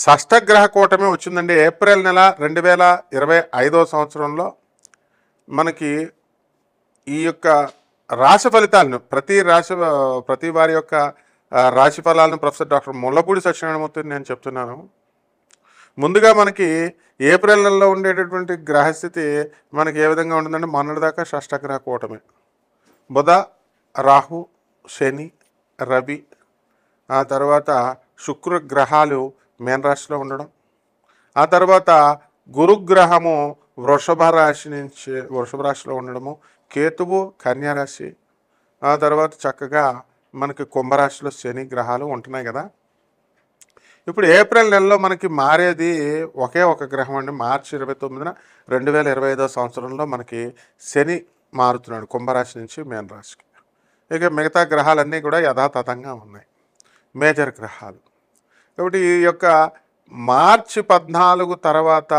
షష్టగ్రహ కూటమి వచ్చిందండి. ఏప్రిల్ నెల 2025 సంవత్సరంలో మనకి ఈ యొక్క రాశి ఫలితాలను ప్రతి వారి యొక్క రాశి ఫలాలను ప్రొఫెసర్ డాక్టర్ ముల్లపూడి సత్యనారాయణమూర్తిని నేను చెప్తున్నాను. ముందుగా మనకి ఏప్రిల్ నెలలో ఉండేటటువంటి గ్రహస్థితి మనకి ఏ విధంగా ఉంటుందంటే, మొన్నటిదాకా షష్టగ్రహ కూటమి బుధ, రాహు, శని, రవి, ఆ తర్వాత శుక్ర గ్రహాలు మీన రాశిలో ఉండడం, ఆ తర్వాత గురుగ్రహము వృషభ రాశిలో ఉండడము, కేతువు కన్యా రాశి, ఆ తర్వాత చక్కగా మనకి కుంభరాశిలో శని గ్రహాలు ఉంటున్నాయి కదా. ఇప్పుడు ఏప్రిల్ నెలలో మనకి మారేది ఒకే ఒక గ్రహం అండి. మార్చి 29న 2025 సంవత్సరంలో మనకి శని మారుతున్నాడు కుంభరాశి నుంచి మీన రాశికి. ఇక మిగతా గ్రహాలన్నీ కూడా యథాతథంగా ఉన్నాయి, మేజర్ గ్రహాలు. కాబట్టి ఈ యొక్క మార్చి 14 తర్వాత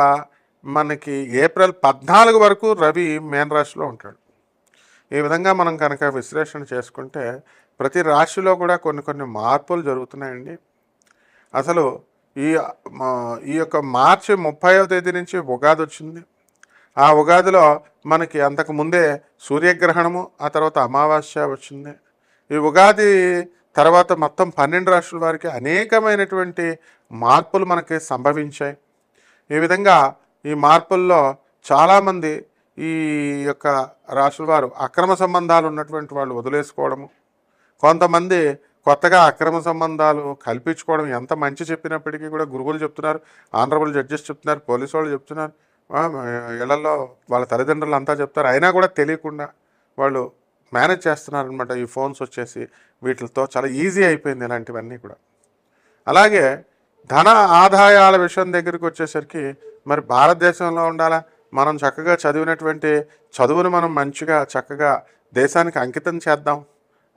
మనకి ఏప్రిల్ 14 వరకు రవి మీన రాశిలో ఉంటాడు. ఈ విధంగా మనం కనుక విశ్లేషణ చేసుకుంటే ప్రతి రాశిలో కూడా కొన్ని మార్పులు జరుగుతున్నాయండి. అసలు ఈ యొక్క మార్చి 30వ తేదీ నుంచి ఉగాది వచ్చింది. ఆ ఉగాదిలో మనకి అంతకు ముందే సూర్యగ్రహణము, ఆ తర్వాత అమావాస్య వచ్చింది. ఈ ఉగాది తర్వాత మొత్తం 12 రాశుల వారికి అనేకమైనటువంటి మార్పులు మనకి సంభవించాయి. ఈ విధంగా ఈ మార్పుల్లో చాలామంది ఈ యొక్క రాశుల వారు అక్రమ సంబంధాలు ఉన్నటువంటి వాళ్ళు వదిలేసుకోవడము, కొంతమంది కొత్తగా అక్రమ సంబంధాలు కల్పించుకోవడం. ఎంత మంచి చెప్పినప్పటికీ కూడా గురువులు చెప్తున్నారు, ఆనరబుల్ జడ్జెస్ చెప్తున్నారు, పోలీసు వాళ్ళు చెప్తున్నారు, ఇళ్లలో వాళ్ళ తల్లిదండ్రులు అంతా చెప్తారు, అయినా కూడా తెలియకుండా వాళ్ళు మేనేజ్ చేస్తున్నారనమాట. ఈ ఫోన్స్ వచ్చేసి వీటితో చాలా ఈజీ అయిపోయింది ఇలాంటివన్నీ కూడా. అలాగే ధన ఆదాయాల విషయం దగ్గరికి వచ్చేసరికి మరి భారతదేశంలో ఉండాలా, మనం చక్కగా చదివినటువంటి చదువును మనం మంచిగా చక్కగా దేశానికి అంకితం చేద్దాం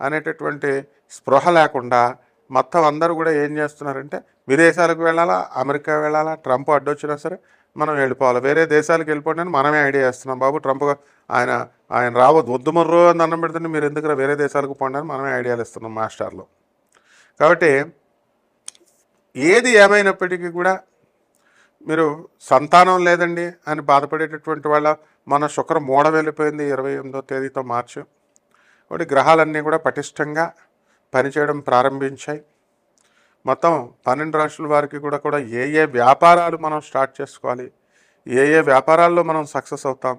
అనేటటువంటి స్పృహ లేకుండా మొత్తం అందరూ కూడా ఏం చేస్తున్నారంటే, విదేశాలకు వెళ్ళాలా, అమెరికా వెళ్ళాలా, ట్రంప్ అడ్డొచ్చినా సరే మనం వెళ్ళిపోవాలి, వేరే దేశాలకు వెళ్ళిపోండి అని మనమే ఐడియా ఇస్తున్నాం. బాబు ట్రంప్ ఆయన రావద్దు, వద్దు మర్రో అని అన్నం పెడుతుంటే మీరు ఎందుకు వేరే దేశాలకు పోండి అని మనమే ఐడియాలు ఇస్తున్నాం మాస్టర్లు. కాబట్టి ఏది ఏమైనప్పటికీ కూడా మీరు సంతానం లేదండి అని బాధపడేటటువంటి వాళ్ళ మన శుక్రం మూడ వెళ్ళిపోయింది 28వ తేదీతో మార్చి. కాబట్టి గ్రహాలన్నీ కూడా పటిష్టంగా పనిచేయడం ప్రారంభించాయి. మొత్తం 12 రాశుల వారికి కూడా ఏ వ్యాపారాలు మనం స్టార్ట్ చేసుకోవాలి, ఏ వ్యాపారాల్లో మనం సక్సెస్ అవుతాం,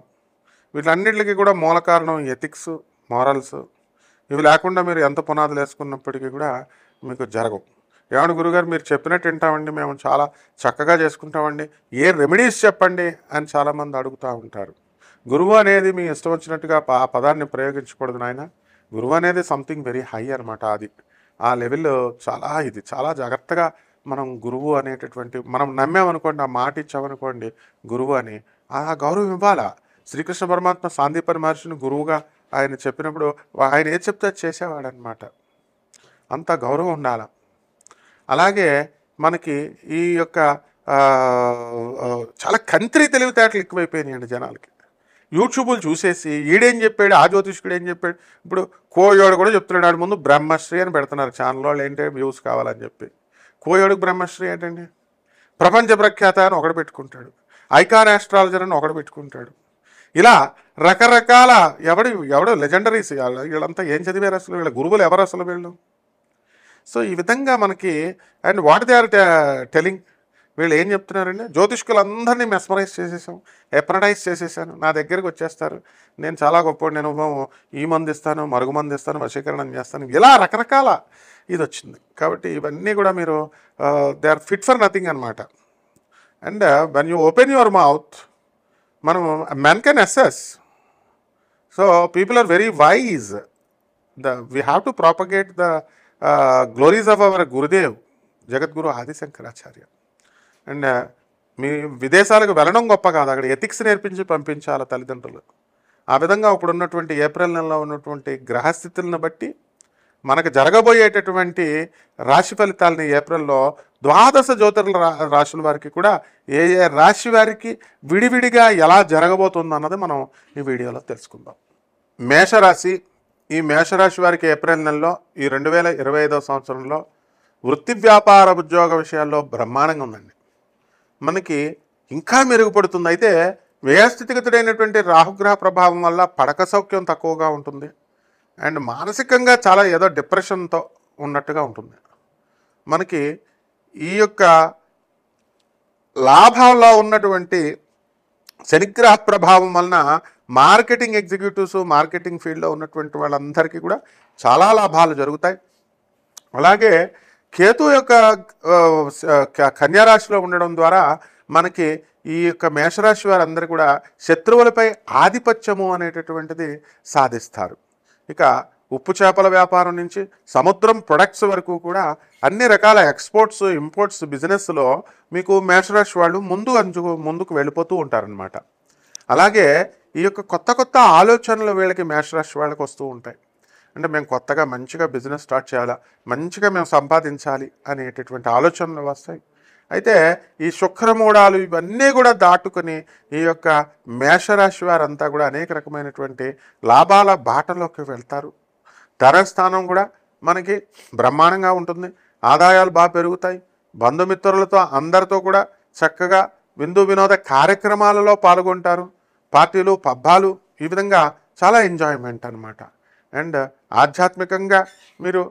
వీటన్నిటికీ కూడా మూల కారణం ఎథిక్స్, మారల్స్. ఇవి లేకుండా మీరు ఎంత పునాదులు వేసుకున్నప్పటికీ కూడా మీకు జరగవు. ఏమన్నా గురుగారు మీరు చెప్పినట్టు వింటామండి, మేము చాలా చక్కగా చేసుకుంటామండి, ఏ రెమెడీస్ చెప్పండి అని చాలామంది అడుగుతూ ఉంటారు. గురువు అనేది మీ ఇష్టం వచ్చినట్టుగా ఆ పదాన్ని ప్రయోగించకూడదు నాయన. గురువు అనేది సంథింగ్ వెరీ హై అనమాట. అది ఆ లెవెల్లో చాలా జాగ్రత్తగా మనం గురువు అనేటటువంటి మనం నమ్మామనుకోండి, ఆ మాట ఇచ్చామనుకోండి గురువు అని, ఆ గౌరవం ఇవ్వాలా. శ్రీకృష్ణ పరమాత్మ సాందీపని మహర్షిని గురువుగా ఆయన చెప్పినప్పుడు ఆయన ఏది చెప్తే అది చేసేవాడనమాట. అంత గౌరవం ఉండాలి. అలాగే మనకి ఈ యొక్క చాలా కంత్రి తెలివితేటలు ఎక్కువైపోయినాయండి జనాలకి. యూట్యూబ్లు చూసేసి ఈడేం చెప్పాడు, ఆ జ్యోతిష్కుడు ఏం చెప్పాడు. ఇప్పుడు కోయోడు కూడా చెప్తున్నాడు, ఆడు ముందు బ్రహ్మశ్రీ అని పెడుతున్నారు ఛానల్ వాళ్ళు, ఏంటంటే వ్యూస్ కావాలని చెప్పి. కోయోడుకు బ్రహ్మశ్రీ ఏంటండి? ప్రపంచ ప్రఖ్యాత అని ఒకడు పెట్టుకుంటాడు, ఐకాన్ ఆస్ట్రాలజర్ అని ఒకడు పెట్టుకుంటాడు. ఇలా రకరకాల ఎవడు లెజెండరీస్. వీళ్ళంతా ఏం చదివారు అసలు, వీళ్ళ గురువులు ఎవరు అసలు వీళ్ళు? సో ఈ విధంగా మనకి and what they are telling, వీళ్ళు ఏం చెప్తున్నారండి, జ్యోతిష్కులందరినీ మెస్మరైజ్ చేసేసాం, ఎప్రటైజ్ చేసేసాను, నా దగ్గరికి వచ్చేస్తారు, నేను చాలా గొప్ప, నేను ఈ మంది ఇస్తాను, మరుగు మంది ఇస్తాను, వశీకరణం చేస్తాను, ఇలా రకరకాల ఇది వచ్చింది. కాబట్టి ఇవన్నీ కూడా మీరు they are fit for nothing అనమాట. And when you open your mouth, మనం men can assess. So people are very wise. We have to propagate the glories of our Gurudev Jagadguru Adishankaracharya. And మీ విదేశాలకు వెళ్ళడం గొప్ప కాదు, అక్కడ ఎథిక్స్ నేర్పించి పంపించాలి తల్లిదండ్రులు. ఆ విధంగా ఇప్పుడు ఉన్నటువంటి ఏప్రిల్ నెలలో ఉన్నటువంటి గ్రహస్థితులను బట్టి మనకు జరగబోయేటటువంటి రాశి ఫలితాలని ఏప్రిల్లో 12 జ్యోతిర్ల రాశుల వారికి కూడా ఏ రాశి వారికి విడివిడిగా ఎలా జరగబోతుందో అన్నది మనం ఈ వీడియోలో తెలుసుకుందాం. మేషరాశి. ఈ మేషరాశి వారికి ఏప్రిల్ నెలలో ఈ 2025 సంవత్సరంలో వృత్తి వ్యాపార ఉద్యోగ విషయాల్లో బ్రహ్మాండంగా ఉందండి. మనకి ఇంకా మెరుగుపడుతుంది. అయితే వ్యయస్థితిగతుడైనటువంటి రాహుగ్రహ ప్రభావం వల్ల పడక సౌఖ్యం తక్కువగా ఉంటుంది. అండ్ మానసికంగా చాలా ఏదో డిప్రెషన్తో ఉన్నట్టుగా ఉంటుంది. మనకి ఈ యొక్క లాభంలో ఉన్నటువంటి శనిగ్రహ ప్రభావం వలన మార్కెటింగ్ ఎగ్జిక్యూటివ్స్, మార్కెటింగ్ ఫీల్డ్లో ఉన్నటువంటి వాళ్ళందరికీ కూడా చాలా లాభాలు జరుగుతాయి. అలాగే కేతు యొక్క కన్యారాశిలో ఉండడం ద్వారా మనకి ఈ యొక్క మేషరాశి వారందరూ కూడా శత్రువులపై ఆధిపత్యము అనేటటువంటిది సాధిస్తారు. ఇక ఉప్పు చేపల వ్యాపారం నుంచి సముద్రం ప్రొడక్ట్స్ వరకు కూడా అన్ని రకాల ఎక్స్పోర్ట్స్, ఇంపోర్ట్స్ బిజినెస్లో మీకు మేషరాశి వాళ్ళు ముందుకు వెళ్ళిపోతూ ఉంటారనమాట. అలాగే ఈ యొక్క కొత్త కొత్త ఆలోచనలు వీళ్ళకి మేషరాశి వాళ్ళకి వస్తూ ఉంటాయి. అంటే మేము కొత్తగా మంచిగా బిజినెస్ స్టార్ట్ చేయాలా, మంచిగా మేము సంపాదించాలి అనేటటువంటి ఆలోచనలు వస్తాయి. అయితే ఈ శుక్రమూఢాలు ఇవన్నీ కూడా దాటుకొని ఈ యొక్క మేషరాశి వారంతా కూడా అనేక రకమైనటువంటి లాభాల బాటలోకి వెళ్తారు. ధనస్థానం కూడా మనకి బ్రహ్మాండంగా ఉంటుంది. ఆదాయాలు బాగా పెరుగుతాయి. బంధుమిత్రులతో అందరితో కూడా చక్కగా విందు వినోద కార్యక్రమాలలో పాల్గొంటారు. పార్టీలు, పబ్బాలు, ఈ విధంగా చాలా ఎంజాయ్మెంట్ అనమాట. అండ్ ఆధ్యాత్మికంగా మీరు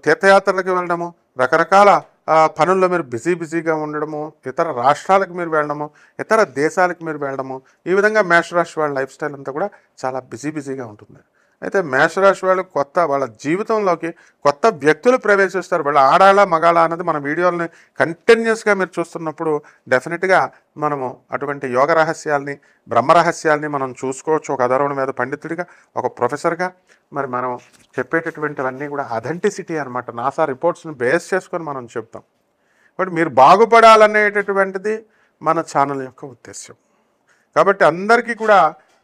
తీర్థయాత్రలకు వెళ్ళడము, రకరకాల పనుల్లో మీరు బిజీగా ఉండడము, ఇతర రాష్ట్రాలకు మీరు వెళ్ళడము, ఇతర దేశాలకు మీరు వెళ్ళడము, ఈ విధంగా మేషరాశి వాళ్ళ లైఫ్ స్టైల్ అంతా కూడా చాలా బిజీగా ఉంటుంది. అయితే మేషరాశి వాళ్ళు వాళ్ళ జీవితంలోకి కొత్త వ్యక్తులు ప్రవేశిస్తారు. వాళ్ళ ఆడాలా మగాళ అన్నది మన వీడియోలని కంటిన్యూస్గా మీరు చూస్తున్నప్పుడు డెఫినెట్గా మనము అటువంటి యోగ రహస్యాల్ని, బ్రహ్మ రహస్యాల్ని మనం చూసుకోవచ్చు. ఒక అధర్వణ మీద పండితుడిగా, ఒక ప్రొఫెసర్గా మరి మనం చెప్పేటటువంటివన్నీ కూడా అథెంటిసిటీ అనమాట. నాసా రిపోర్ట్స్ని బేస్ చేసుకొని మనం చెప్తాం. బట్ మీరు బాగుపడాలనేటటువంటిది మన ఛానల్ యొక్క ఉద్దేశం. కాబట్టి అందరికీ కూడా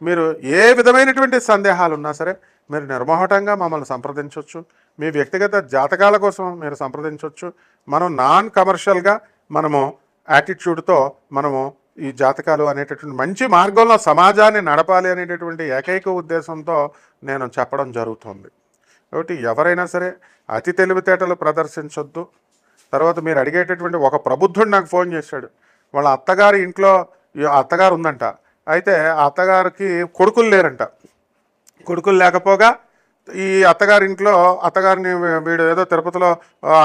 మీరు ఏ విధమైనటువంటి సందేహాలు ఉన్నా సరే మీరు నిర్మోహటంగా మమ్మల్ని సంప్రదించవచ్చు. మీ వ్యక్తిగత జాతకాల కోసం మీరు సంప్రదించవచ్చు. మనం నాన్ కమర్షియల్గా మనము యాటిట్యూడ్తో మనము ఈ జాతకాలు అనేటటువంటి మంచి మార్గంలో సమాజాన్ని నడపాలి అనేటటువంటి ఏకైక ఉద్దేశంతో నేను చెప్పడం జరుగుతుంది. కాబట్టి ఎవరైనా సరే అతి తెలివితేటలు ప్రదర్శించొద్దు. తర్వాత మీరు అడిగేటటువంటి ఒక ప్రబుద్ధుడు నాకు ఫోన్ చేశాడు. వాళ్ళ అత్తగారి ఇంట్లో అత్తగారు ఉందంట. అయితే ఆ అత్తగారికి కొడుకులు లేరంట. కొడుకులు లేకపోగా ఈ అత్తగారిని వీడు ఏదో తిరుపతిలో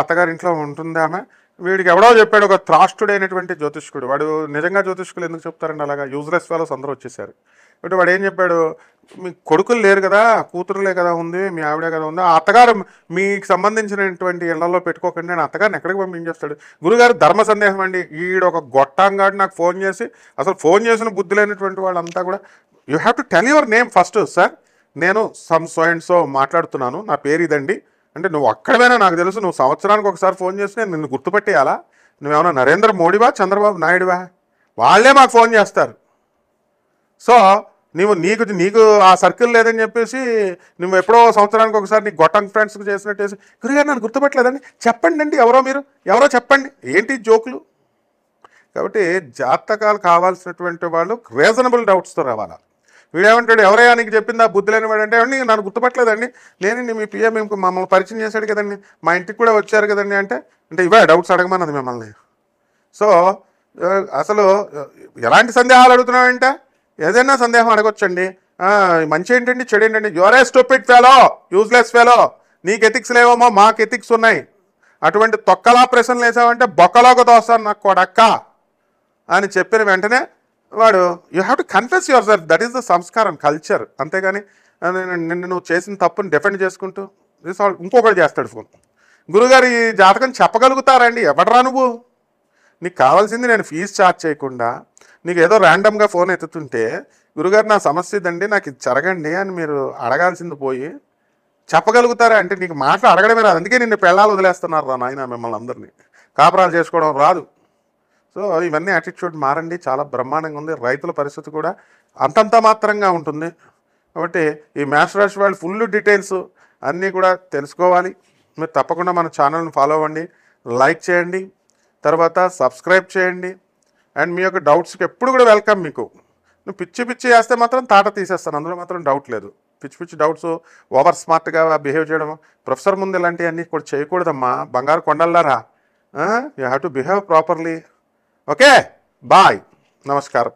అత్తగారింట్లో ఉంటుంది ఆమె. వీడికి ఎవడో చెప్పాడు, ఒక త్రాష్టుడైనటువంటి జ్యోతిష్కుడు. వాడు నిజంగా జ్యోతిష్కులు ఎందుకు చెప్తారండి అలాగా, యూజ్లెస్ ఫెలోస్ అందరూ వచ్చేసారు. బట్ వాడు ఏం చెప్పాడు, మీ కొడుకులు లేరు కదా, కూతురులే కదా ఉంది, మీ ఆవిడే కదా ఉంది, ఆ అత్తగారు మీకు సంబంధించినటువంటి ఇళ్లలో పెట్టుకోకండి, నేను అత్తగారిని ఎక్కడికి పంపించేస్తాడు. గురుగారు ధర్మ సందేహం అండి. ఈడు ఒక గొట్టంగాడు నాకు ఫోన్ చేసి, అసలు ఫోన్ చేసిన బుద్ధి లేనటువంటి వాళ్ళంతా కూడా, you have to tell your name first. Sir నేను సో అండ్ సో మాట్లాడుతున్నాను, నా పేరు ఇదండి అంటే, నువ్వు అక్కడైనా నాకు తెలుసు, నువ్వు సంవత్సరానికి ఒకసారి ఫోన్ చేసి నేను నిన్ను గుర్తుపెట్టేయాలా? నువ్వేమన్నా నరేంద్ర మోడీవా, చంద్రబాబు నాయుడువా? వాళ్ళే మాకు ఫోన్ చేస్తారు. సో నీకు ఆ సర్కిల్ లేదని చెప్పేసి నువ్వు ఎప్పుడో సంవత్సరానికి ఒకసారి నీ గొట్టం ఫ్రెండ్స్కి చేసినట్టేసి, గురుగారు నన్ను గుర్తుపెట్టలేదండి, చెప్పండి అండి ఎవరో చెప్పండి, ఏంటి జోకులు? కాబట్టి జాతకాలు కావాల్సినటువంటి వాళ్ళు రీజనబుల్ డౌట్స్తో రావాలా. వీడేమంటాడు, ఎవరైనా నీకు చెప్పిందా బుద్ధి లేని వాడు అంటే, నన్ను గుర్తుపట్టలేదండి, నేనండి మీ పిఏ మీకు మమ్మల్ని పరిచయం చేశాడు కదండి, మా ఇంటికి కూడా వచ్చారు కదండి అంటే ఇవే డౌట్స్ అడగమన్నది మిమ్మల్ని. సో అసలు ఎలాంటి సందేహాలు అడుగుతున్నావంటే ఏదైనా సందేహం అడగొచ్చండి. మంచి ఏంటండి, చెడు ఏంటండి, యువరే స్టూపిడ్ ఫెలో, యూజ్లెస్ ఫెలో, నీకు ఎథిక్స్ లేవేమో మాకు ఎథిక్స్ ఉన్నాయి, అటువంటి తొక్కలా ప్రశ్నలు వేసావంటే బొక్కలోకి తోస్తాను నాకు కొడక్క అని చెప్పిన వెంటనే వాడు you have to confess your self. That is the సంస్కారం, కల్చర్. అంతేగాని నిన్ను నువ్వు చేసిన తప్పుని డిఫెండ్ చేసుకుంటూ ఇంకొకటి చేస్తాడు ఫోన్. గురుగారు ఈ జాతకం చెప్పగలుగుతారండి, ఎవడరా నువ్వు? నీకు కావాల్సింది నేను ఫీజు ఛార్జ్ చేయకుండా నీకు ఏదో ర్యాండమ్గా ఫోన్ ఎత్తుతుంటే, గురుగారు నా సమస్య ఇదండి, నాకు ఇది జరగండి అని మీరు అడగాల్సింది పోయి చెప్పగలుగుతారా అంటే నీకు మాటలు అడగడమే రాదు. అందుకే నిన్ను పెళ్ళాలు వదిలేస్తున్నారు రా నాయన, మిమ్మల్ని అందరినీ కాపురాలు చేసుకోవడం రాదు. సో ఇవన్నీ యాటిట్యూడ్ మారండి, చాలా బ్రహ్మాండంగా ఉంది. రైతుల పరిస్థితి కూడా అంతంత మాత్రంగా ఉంటుంది. కాబట్టి ఈ మేషరాశి వాళ్ళు ఫుల్ డీటెయిల్స్ అన్నీ కూడా తెలుసుకోవాలి. మీరు తప్పకుండా మన ఛానల్ని ఫాలో అవ్వండి, లైక్ చేయండి, తర్వాత సబ్స్క్రైబ్ చేయండి. అండ్ మీ యొక్క డౌట్స్కి ఎప్పుడు కూడా వెల్కమ్. మీకు నువ్వు పిచ్చి చేస్తే మాత్రం తాట తీసేస్తాను, అందులో మాత్రం డౌట్ లేదు. పిచ్చి పిచ్చి డౌట్స్, ఓవర్ స్మార్ట్గా బిహేవ్ చేయడం, ప్రొఫెసర్ ముందు ఇలాంటివన్నీ కూడా చేయకూడదమ్మా. బంగారు కొండల్లారా, you have to behave properly. Okay, bye, నమస్కారం.